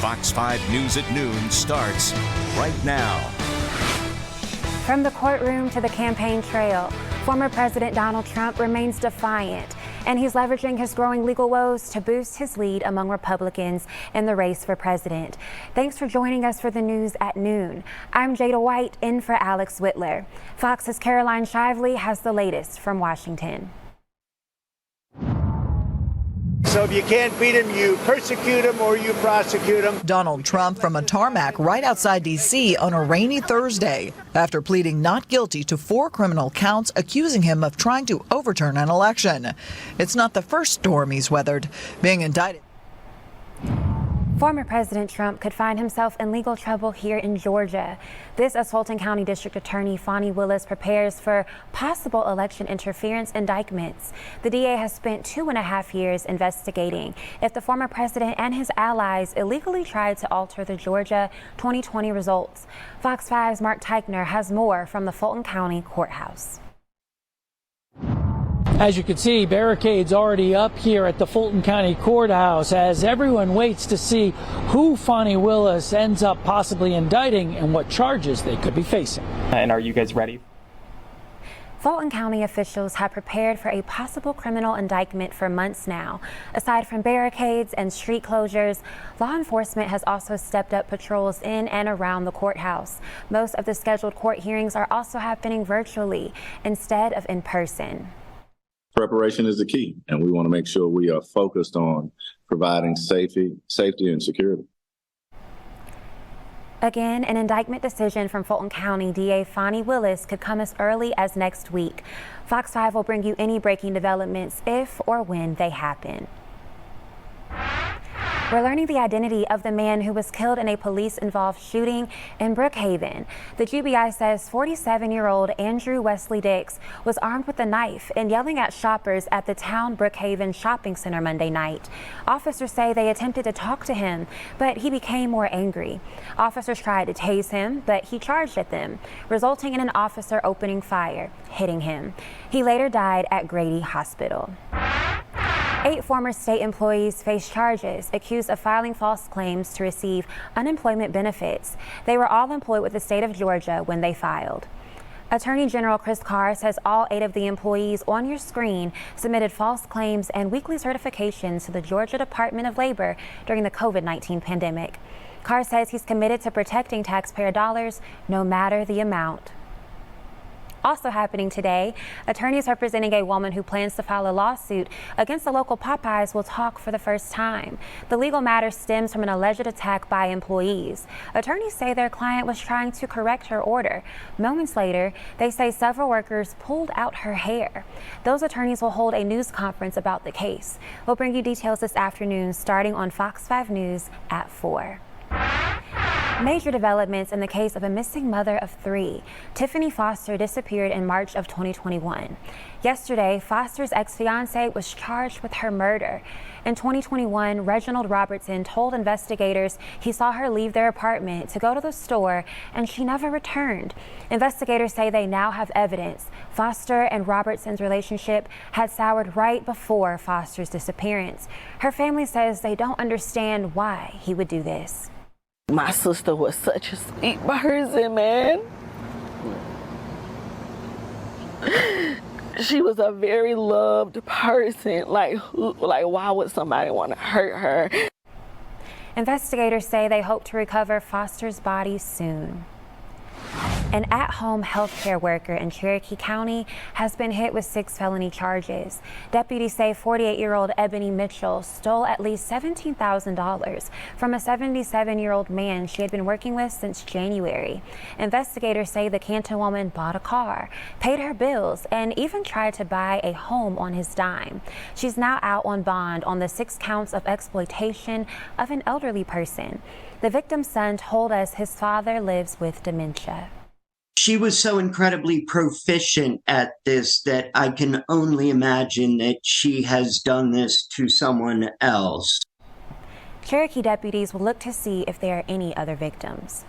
Fox 5 News at Noon starts right now. From the courtroom to the campaign trail, former President Donald Trump remains defiant, and he's leveraging his growing legal woes to boost his lead among Republicans in the race for president. Thanks for joining us for the news at noon. I'm Jada White, in for Alex Whitler. Fox's Caroline Shively has the latest from Washington. So if you can't beat him, you persecute him or you prosecute him. Donald Trump from a tarmac right outside D.C. on a rainy Thursday after pleading not guilty to 4 criminal counts accusing him of trying to overturn an election. It's not the first storm he's weathered. Being indicted. Former President Trump could find himself in legal trouble here in Georgia. This as Fulton County District Attorney Fani Willis prepares for possible election interference indictments. The DA has spent 2.5 years investigating if the former president and his allies illegally tried to alter the Georgia 2020 results. Fox 5's Mark Teichner has more from the Fulton County Courthouse. As you can see, barricades already up here at the Fulton County Courthouse as everyone waits to see who Fani Willis ends up possibly indicting and what charges they could be facing. And are you guys ready? Fulton County officials have prepared for a possible criminal indictment for months now. Aside from barricades and street closures, law enforcement has also stepped up patrols in and around the courthouse. Most of the scheduled court hearings are also happening virtually instead of in person. Preparation is the key, and we want to make sure we are focused on providing safety and security. Again, an indictment decision from Fulton County DA Fani Willis could come as early as next week. Fox 5 will bring you any breaking developments if or when they happen. We're learning the identity of the man who was killed in a police-involved shooting in Brookhaven. The GBI says 47-year-old Andrew Wesley Dix was armed with a knife and yelling at shoppers at the town Brookhaven shopping center Monday night. Officers say they attempted to talk to him, but he became more angry. Officers tried to tase him, but he charged at them, resulting in an officer opening fire, hitting him. He later died at Grady Hospital. 8 former state employees face charges accused of filing false claims to receive unemployment benefits. They were all employed with the state of Georgia when they filed. Attorney General Chris Carr says all 8 of the employees on your screen submitted false claims and weekly certifications to the Georgia Department of Labor during the COVID-19 pandemic. Carr says he's committed to protecting taxpayer dollars no matter the amount. Also happening today, attorneys representing a woman who plans to file a lawsuit against the local Popeyes will talk for the first time. The legal matter stems from an alleged attack by employees. Attorneys say their client was trying to correct her order. Moments later, they say several workers pulled out her hair. Those attorneys will hold a news conference about the case. We'll bring you details this afternoon, starting on Fox 5 News at 4. Major developments in the case of a missing mother of 3. Tiffany Foster disappeared in March of 2021. Yesterday, Foster's ex-fiance was charged with her murder. In 2021, Reginald Robertson told investigators he saw her leave their apartment to go to the store and she never returned. Investigators say they now have evidence. Foster and Robertson's relationship had soured right before Foster's disappearance. Her family says they don't understand why he would do this. My sister was such a sweet person, man. She was a very loved person. Like why would somebody want to hurt her? Investigators say they hope to recover Foster's body soon. An at-home healthcare worker in Cherokee County has been hit with 6 felony charges. Deputies say 48-year-old Ebony Mitchell stole at least $17,000 from a 77-year-old man she had been working with since January. Investigators say the Canton woman bought a car, paid her bills, and even tried to buy a home on his dime. She's now out on bond on the 6 counts of exploitation of an elderly person. The victim's son told us his father lives with dementia. She was so incredibly proficient at this that I can only imagine that she has done this to someone else. Cherokee deputies will look to see if there are any other victims.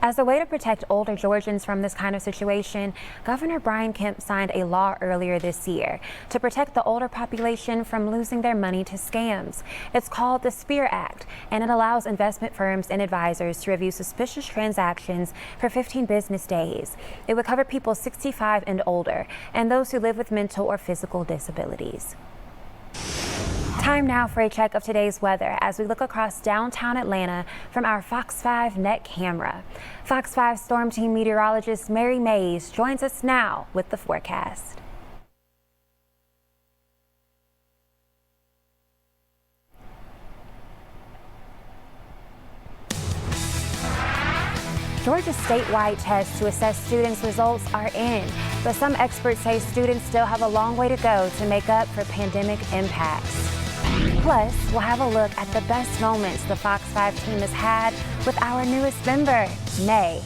As a way to protect older Georgians from this kind of situation, Governor Brian Kemp signed a law earlier this year to protect the older population from losing their money to scams. It's called the SPEAR Act, and it allows investment firms and advisors to review suspicious transactions for 15 business days. It would cover people 65 and older and those who live with mental or physical disabilities. Time now for a check of today's weather as we look across downtown Atlanta from our Fox 5 net camera. Fox 5 Storm Team meteorologist Mary Mays joins us now with the forecast. Georgia's statewide tests to assess students' results are in, but some experts say students still have a long way to go to make up for pandemic impacts. Plus, we'll have a look at the best moments the Fox 5 team has had with our newest member, May.